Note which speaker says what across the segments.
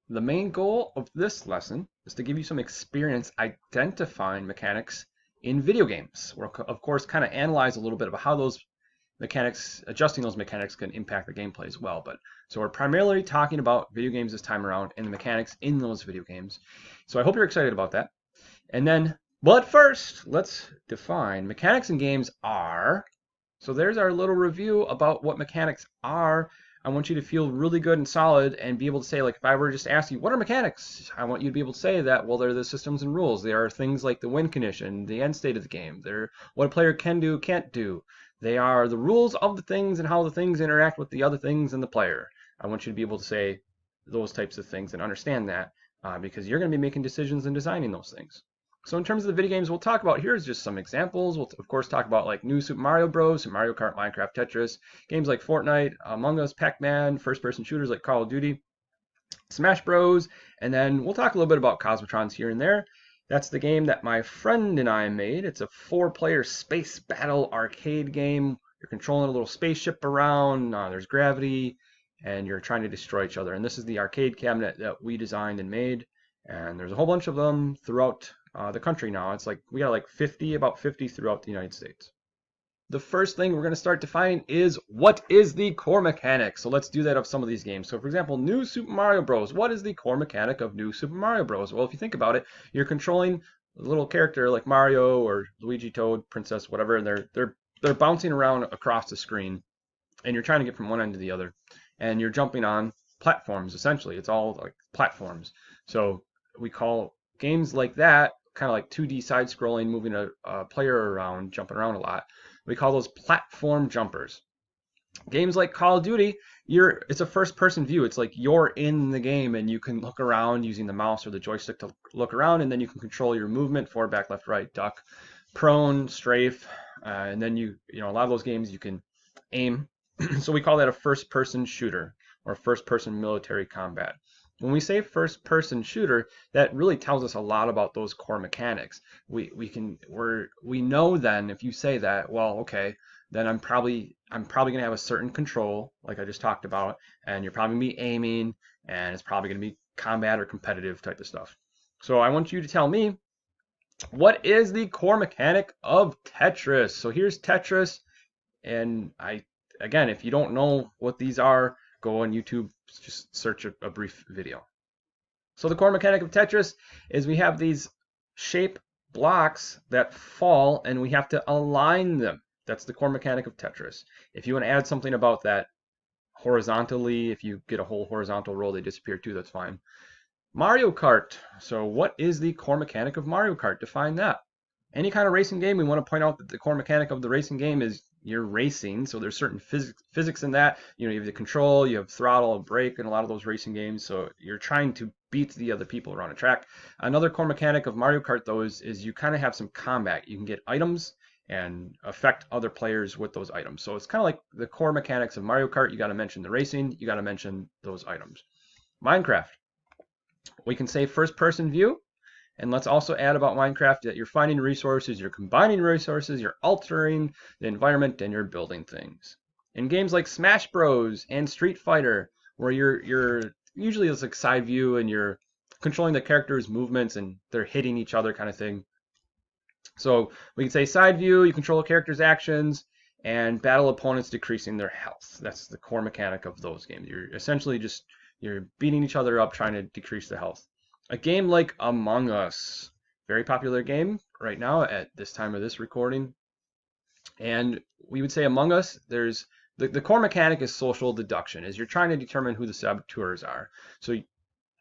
Speaker 1: The main goal of this lesson is to give you some experience identifying mechanics in video games. We'll, of course, kind of analyze a little bit about how those mechanics, adjusting those mechanics can impact the gameplay as well. But so we're primarily talking about video games this time around and the mechanics in those video games. So I hope you're excited about that. And then, but first, let's define mechanics in games are. So there's our little review about what mechanics are. I want you to feel really good and solid and be able to say, like, if I were to just ask you, what are mechanics? I want you to be able to say that, well, they're the systems and rules. They are things like the win condition, the end state of the game. They're what a player can do, can't do. They are the rules of the things and how the things interact with the other things and the player. I want you to be able to say those types of things and understand that because you're going to be making decisions and designing those things. So in terms of the video games we'll talk about, here's just some examples. We'll of course talk about like new Super Mario Bros, Super Mario Kart, Minecraft, Tetris, games like Fortnite, Among Us, PacMan, first-person shooters like Call of Duty, Smash Bros, and then we'll talk a little bit about Cosmotrons here and there. That's the game that my friend and I made. It's a 4-player space battle arcade game. You're controlling a little spaceship around, there's gravity, and you're trying to destroy each other. And this is the arcade cabinet that we designed and made. And there's a whole bunch of them throughout the country now. It's like we got like 50, about 50 throughout the United States. The first thing we're going to start defining is what is the core mechanic. So let's do that of some of these games. So for example, New Super Mario Bros. What is the core mechanic of New Super Mario Bros? Well, if you think about it, you're controlling a little character like Mario or Luigi, Toad, Princess, whatever, and they're bouncing around across the screen, and you're trying to get from one end to the other, and you're jumping on platforms. Essentially, it's all like platforms. So we call games like that kind of like 2D side-scrolling, moving a player around, jumping around a lot. We call those platform jumpers. Games like Call of Duty, it's a first-person view. It's like you're in the game and you can look around using the mouse or the joystick to look around, and then you can control your movement: forward, back, left, right, duck, prone, strafe, and then a lot of those games you can aim. So we call that a first-person shooter or first-person military combat. When we say first-person shooter, that really tells us a lot about those core mechanics. We know then if you say that, well, okay, then I'm probably gonna have a certain control, like I just talked about, and you're probably gonna be aiming, and it's probably gonna be combat or competitive type of stuff. So I want you to tell me, what is the core mechanic of Tetris? So here's Tetris, and again, if you don't know what these are, go on YouTube, just search a brief video. So the core mechanic of Tetris is we have these shape blocks that fall and we have to align them. That's the core mechanic of Tetris. If you want to add something about that horizontally, if you get a whole horizontal row, they disappear too, that's fine. Mario Kart. So what is the core mechanic of Mario Kart? Define that. Any kind of racing game, we want to point out that the core mechanic of the racing game is you're racing, so there's certain physics in that. You have the control, you have throttle and brake in a lot of those racing games, so you're trying to beat the other people around a track. Another core mechanic of Mario Kart, though, is you kind of have some combat. You can get items and affect other players with those items. So it's kind of like the core mechanics of Mario Kart. You got to mention the racing, you got to mention those items. Minecraft. We can say first-person view. And let's also add about Minecraft that you're finding resources, you're combining resources, you're altering the environment, and you're building things. In games like Smash Bros. And Street Fighter, where you're usually it's like side view and you're controlling the characters' movements and they're hitting each other kind of thing. So we can say side view, you control a character's actions, and battle opponents decreasing their health. That's the core mechanic of those games. You're essentially you're beating each other up, trying to decrease the health. A game like Among Us, very popular game right now at this time of this recording. And we would say Among Us, there's the core mechanic is social deduction, is you're trying to determine who the saboteurs are. So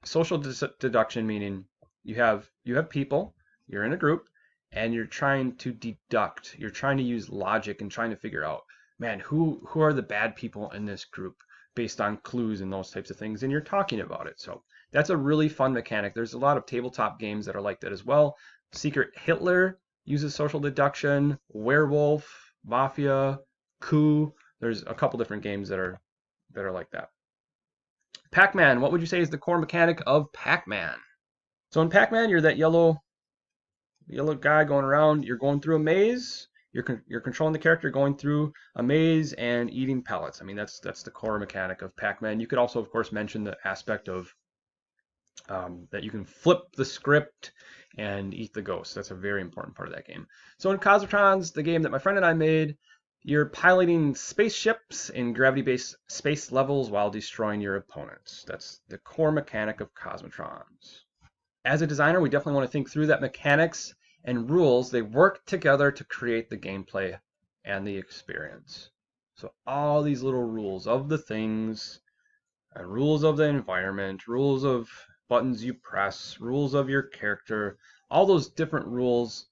Speaker 1: social deduction meaning you have people, you're in a group, and you're trying to deduct. You're trying to use logic and trying to figure out, man, who are the bad people in this group based on clues and those types of things, and you're talking about it. So that's a really fun mechanic. There's a lot of tabletop games that are like that as well. Secret Hitler uses social deduction. Werewolf, Mafia, Coup. There's a couple different games that are like that. Pac-Man. What would you say is the core mechanic of Pac-Man? So in Pac-Man, you're that yellow guy going around. You're going through a maze. You're controlling the character going through a maze and eating pellets. I mean, that's the core mechanic of Pac-Man. You could also, of course, mention the aspect of that you can flip the script and eat the ghost. That's a very important part of that game. So in Cosmotrons, the game that my friend and I made, you're piloting spaceships in gravity-based space levels while destroying your opponents. That's the core mechanic of Cosmotrons. As a designer, we definitely want to think through that mechanics and rules. They work together to create the gameplay and the experience. So all these little rules of the things, rules of the environment, rules of buttons you press, rules of your character, all those different rules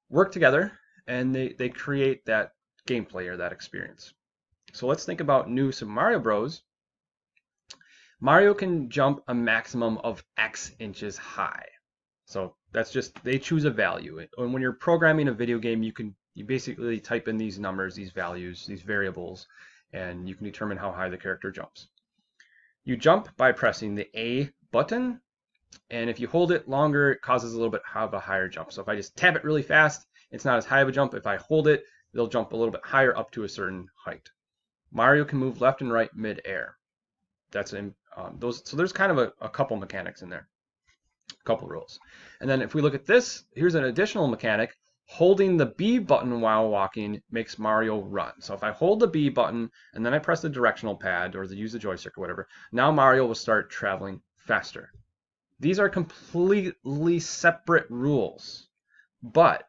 Speaker 1: work together and they create that gameplay or that experience. So let's think about new Super Mario Bros. Mario can jump a maximum of X inches high. So that's just, they choose a value. And when you're programming a video game, you basically type in these numbers, these values, these variables, and you can determine how high the character jumps. You jump by pressing the A button, and if you hold it longer, it causes a little bit of a higher jump. So if I just tap it really fast, it's not as high of a jump. If I hold it, they'll jump a little bit higher up to a certain height. Mario can move left and right mid-air. That's in those. So there's kind of a couple mechanics in there, a couple rules. And then if we look at this, here's an additional mechanic. Holding the B button while walking makes Mario run. So if I hold the B button and then I press the directional pad or use the joystick or whatever, now Mario will start traveling faster. These are completely separate rules, but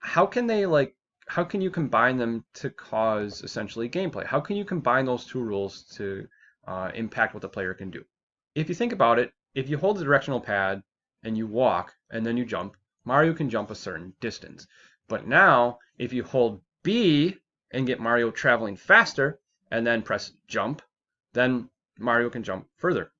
Speaker 1: how can you combine them to cause essentially gameplay? How can you combine those two rules to impact what the player can do? If you think about it, if you hold the directional pad and you walk and then you jump, Mario can jump a certain distance. But now, if you hold B and get Mario traveling faster and then press jump, then Mario can jump further.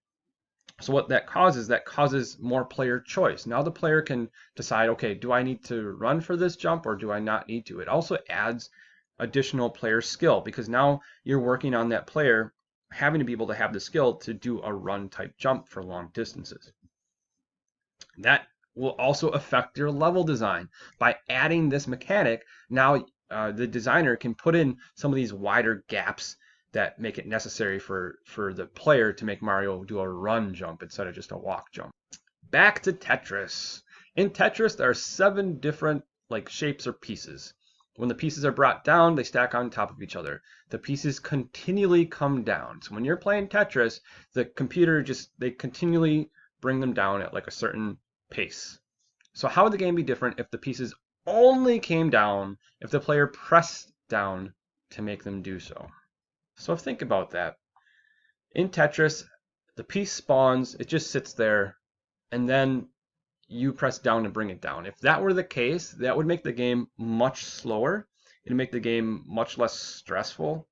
Speaker 1: So what that causes more player choice. Now the player can decide, okay, do I need to run for this jump or do I not need to? It also adds additional player skill because now you're working on that player having to be able to have the skill to do a run type jump for long distances. That will also affect your level design. By adding this mechanic, now the designer can put in some of these wider gaps that make it necessary for the player to make Mario do a run jump instead of just a walk jump. Back to Tetris. In Tetris, there are 7 different shapes or pieces. When the pieces are brought down, they stack on top of each other. The pieces continually come down. So when you're playing Tetris, the computer they continually bring them down at a certain pace. So how would the game be different if the pieces only came down if the player pressed down to make them do so? So think about that. In Tetris, the piece spawns, it just sits there, and then you press down to bring it down. If that were the case, that would make the game much slower. It'd make the game much less stressful.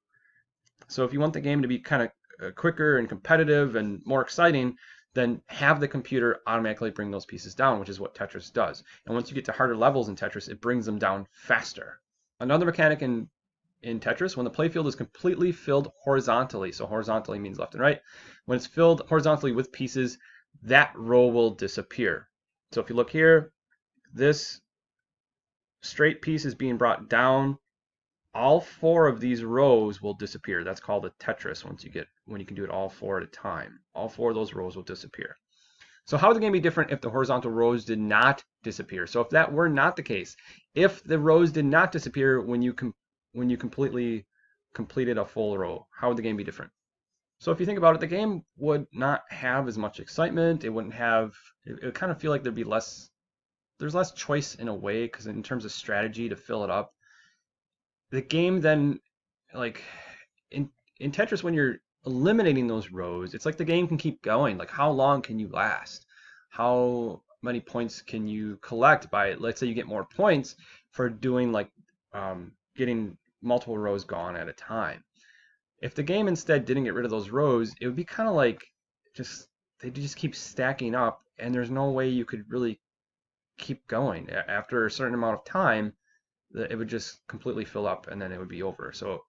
Speaker 1: So if you want the game to be kind of quicker and competitive and more exciting, then have the computer automatically bring those pieces down, which is what Tetris does. And once you get to harder levels in Tetris, it brings them down faster. Another mechanic in Tetris, when the playfield is completely filled horizontally, so horizontally means left and right, when it's filled horizontally with pieces, that row will disappear. So if you look here, this straight piece is being brought down. All 4 of these rows will disappear. That's called a Tetris when you can do it all 4 at a time. All 4 of those rows will disappear. So how would the game be different if the horizontal rows did not disappear? So if that were not the case, if the rows did not disappear when you completely completed a full row, how would the game be different? So if you think about it, the game would not have as much excitement. It would kind of feel like there's less choice in a way, because in terms of strategy to fill it up, the game then, in Tetris, when you're eliminating those rows, it's like the game can keep going. How long can you last? How many points can you collect by, let's say you get more points for doing getting multiple rows gone at a time. If the game instead didn't get rid of those rows, it would be kind of they just keep stacking up, and there's no way you could really keep going. After a certain amount of time, it would just completely fill up and then it would be over. So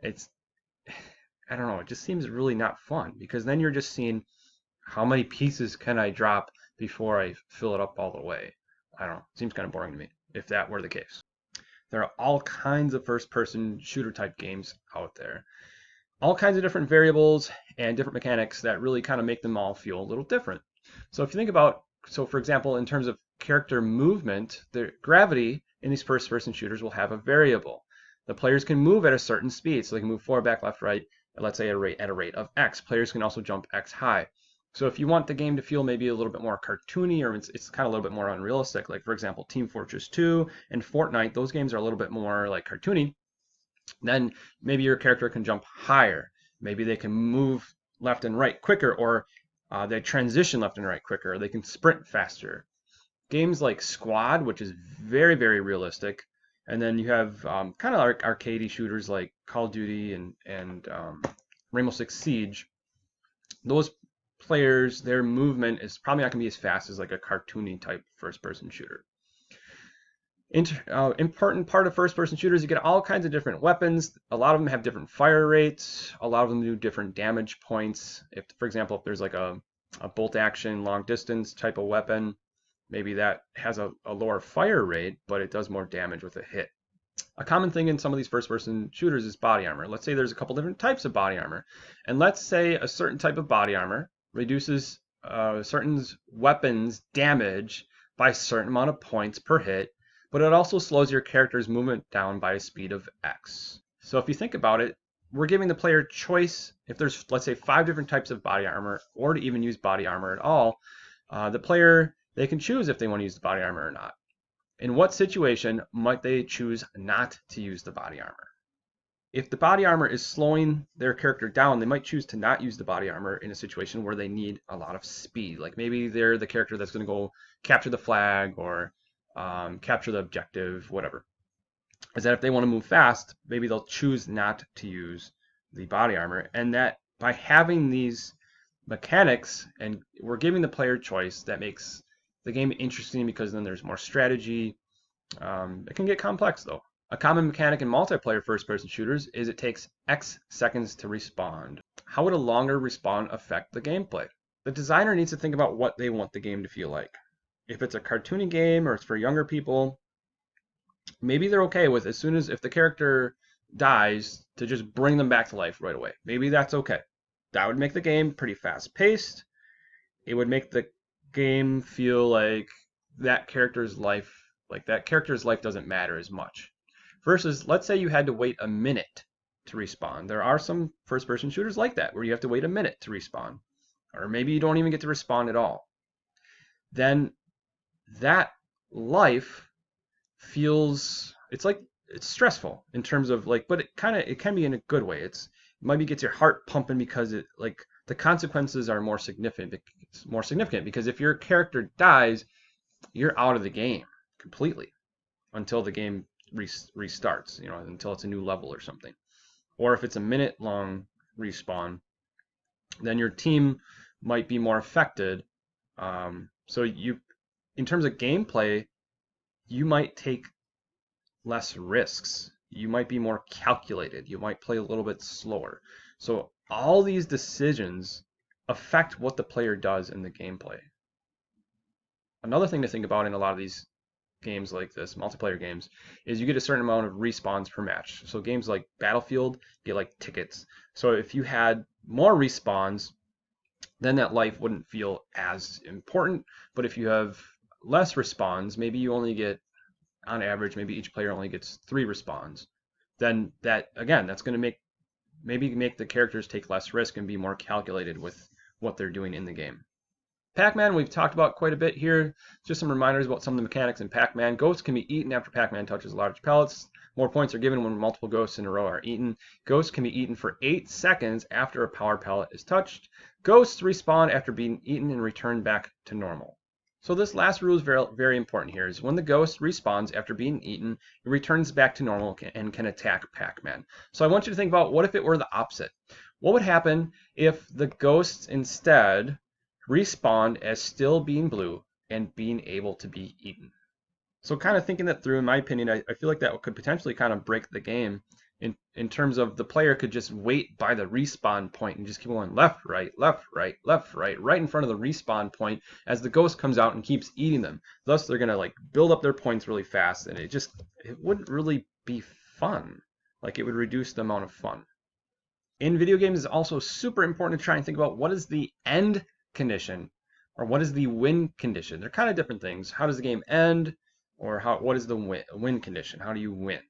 Speaker 1: I don't know, it just seems really not fun, because then you're just seeing how many pieces can I drop before I fill it up all the way. I don't know, it seems kind of boring to me if that were the case. There are all kinds of first-person shooter type games out there. All kinds of different variables and different mechanics that really kind of make them all feel a little different. So if you think about, so for example, in terms of character movement, the gravity in these first-person shooters will have a variable. The players can move at a certain speed, so they can move forward, back, left, right, let's say at a rate of X. Players can also jump X high. So if you want the game to feel maybe a little bit more cartoony, or it's kind of a little bit more unrealistic, like for example, Team Fortress 2 and Fortnite, those games are a little bit more like cartoony, then maybe your character can jump higher. Maybe they can move left and right quicker, or they transition left and right quicker, or they can sprint faster. Games like Squad, which is very, very realistic, and then you have kind of arcadey shooters like Call of Duty and Rainbow Six Siege. Those players, their movement is probably not going to be as fast as like a cartoony type first-person shooter. Important part of first-person shooters, you get all kinds of different weapons. A lot of them have different fire rates. A lot of them do different damage points. If, for example, if there's like a bolt action, long distance type of weapon, maybe that has a lower fire rate, but it does more damage with a hit. A common thing in some of these first-person shooters is body armor. Let's say there's a couple different types of body armor. And let's say a certain type of body armor reduces certain weapons damage by a certain amount of points per hit, but it also slows your character's movement down by a speed of X. So if you think about it, we're giving the player choice. If there's, let's say, 5 different types of body armor, or to even use body armor at all, the player, they can choose if they want to use the body armor or not. In what situation might they choose not to use the body armor? If the body armor is slowing their character down, they might choose to not use the body armor in a situation where they need a lot of speed. Like maybe they're the character that's going to go capture the flag or capture the objective, whatever. Is that if they want to move fast, maybe they'll choose not to use the body armor. And that by having these mechanics, and we're giving the player choice, that makes the game interesting because then there's more strategy. It can get complex though. A common mechanic in multiplayer first-person shooters is it takes X seconds to respawn. How would a longer respawn affect the gameplay? The designer needs to think about what they want the game to feel like. If it's a cartoony game or it's for younger people, maybe they're okay with as soon as if the character dies to just bring them back to life right away. Maybe that's okay. That would make the game pretty fast-paced. It would make the game feel like that character's life doesn't matter as much. Versus, let's say you had to wait a minute to respawn. There are some first-person shooters like that where you have to wait a minute to respawn. Or maybe you don't even get to respawn at all. Then that life feels, it's stressful in terms of like, but it can be in a good way. It maybe gets your heart pumping because it like the consequences are more significant. It's more significant because if your character dies, you're out of the game completely until the game restarts, until it's a new level or something. Or if it's a minute-long respawn, then your team might be more affected. So in terms of gameplay, you might take less risks. You might be more calculated. You might play a little bit slower. So all these decisions affect what the player does in the gameplay. Another thing to think about in a lot of these games like this, multiplayer games, is you get a certain amount of respawns per match. So games like Battlefield get like tickets. So if you had more respawns, then that life wouldn't feel as important. But if you have less respawns, maybe you only get, on average, maybe each player only gets 3 respawns. Then that's going to make the characters take less risk and be more calculated with what they're doing in the game. PacMan, we've talked about quite a bit here. Just some reminders about some of the mechanics in PacMan. Ghosts can be eaten after PacMan touches large pellets. More points are given when multiple ghosts in a row are eaten. Ghosts can be eaten for 8 seconds after a power pellet is touched. Ghosts respawn after being eaten and return back to normal. So this last rule is very, very important here, is when the ghost respawns after being eaten, it returns back to normal and can attack PacMan. So I want you to think about, what if it were the opposite? What would happen if the ghosts instead respawned as still being blue and being able to be eaten? So kind of thinking that through, in my opinion, I feel like that could potentially kind of break the game in terms of the player could just wait by the respawn point and just keep going left, right, left, right, left, right in front of the respawn point as the ghost comes out and keeps eating them. Thus, they're going to like build up their points really fast, and it wouldn't really be fun. Like, it would reduce the amount of fun. In video games, it's also super important to try and think about what is the end condition Or what is the win condition? They're kind of different things. How does the game end? Or what is the win condition? How do you win?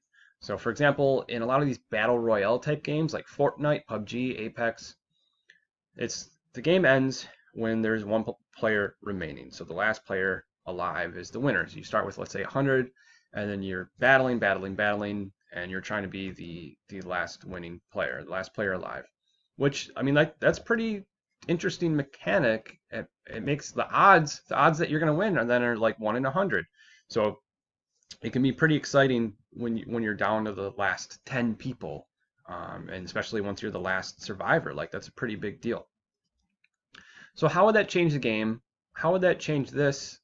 Speaker 1: So for example, in a lot of these battle royale type games like Fortnite, PUBG, Apex, the game ends when there's one player remaining. So the last player alive is the winner. So you start with, let's say, 100, and then you're battling, and you're trying to be the last winning player, the last player alive. Which, I mean, that's pretty interesting mechanic. It makes the odds that you're going to win and then are like 1 in 100. So it can be pretty exciting when you're down to the last 10 people, and especially once you're the last survivor. Like, that's a pretty big deal. So how would that change the game? How would that change this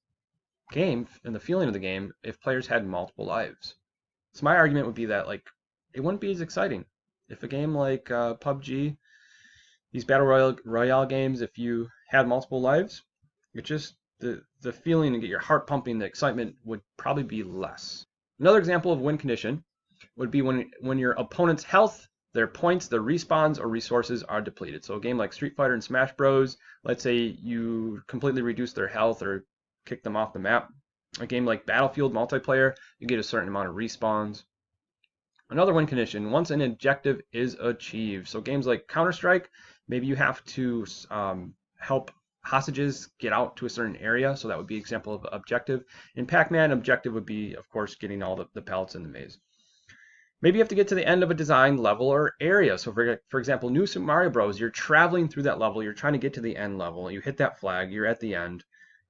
Speaker 1: game and the feeling of the game if players had multiple lives? So my argument would be that, like, it wouldn't be as exciting if a game like PUBG, these battle royale games, if you had multiple lives, it just the feeling and get your heart pumping, the excitement would probably be less. Another example of win condition would be when your opponent's health, their points, their respawns, or resources are depleted. So a game like Street Fighter and Smash Bros, let's say you completely reduce their health or kick them off the map. A game like Battlefield multiplayer, you get a certain amount of respawns. Another win condition, once an objective is achieved. So games like Counter-Strike, maybe you have to help hostages get out to a certain area, so that would be an example of objective. In PacMan, objective would be, of course, getting all the pellets in the maze. Maybe you have to get to the end of a designed level or area. So for example, New Super Mario Bros., you're traveling through that level, you're trying to get to the end level, you hit that flag, you're at the end.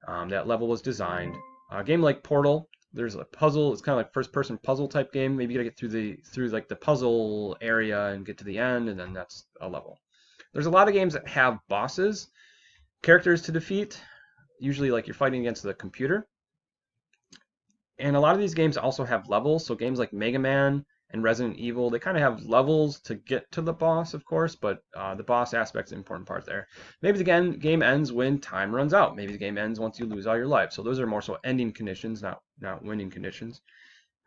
Speaker 1: That level was designed. A game like Portal, there's a puzzle, it's kind of like first-person puzzle type game. Maybe you gotta get through like the puzzle area and get to the end, and then that's a level. There's a lot of games that have bosses, characters to defeat, usually like you're fighting against the computer. And a lot of these games also have levels, so games like Mega Man and Resident Evil, they kind of have levels to get to the boss, of course, but the boss aspect's an important part there. Maybe the game ends when time runs out. Maybe the game ends once you lose all your life. So those are more so ending conditions, not winning conditions.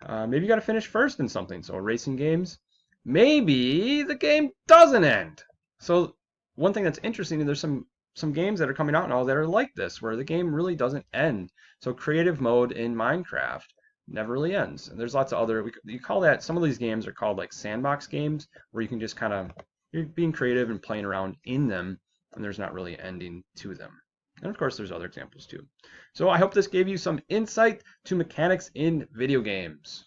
Speaker 1: Maybe you got to finish first in something. So racing games, maybe the game doesn't end. So one thing that's interesting is there's some games that are coming out now that are like this, where the game really doesn't end. So creative mode in Minecraft never really ends. And there's lots of other, you call that, some of these games are called like sandbox games, where you can just kind of, you're being creative and playing around in them, and there's not really ending to them. And of course, there's other examples too. So I hope this gave you some insight to mechanics in video games.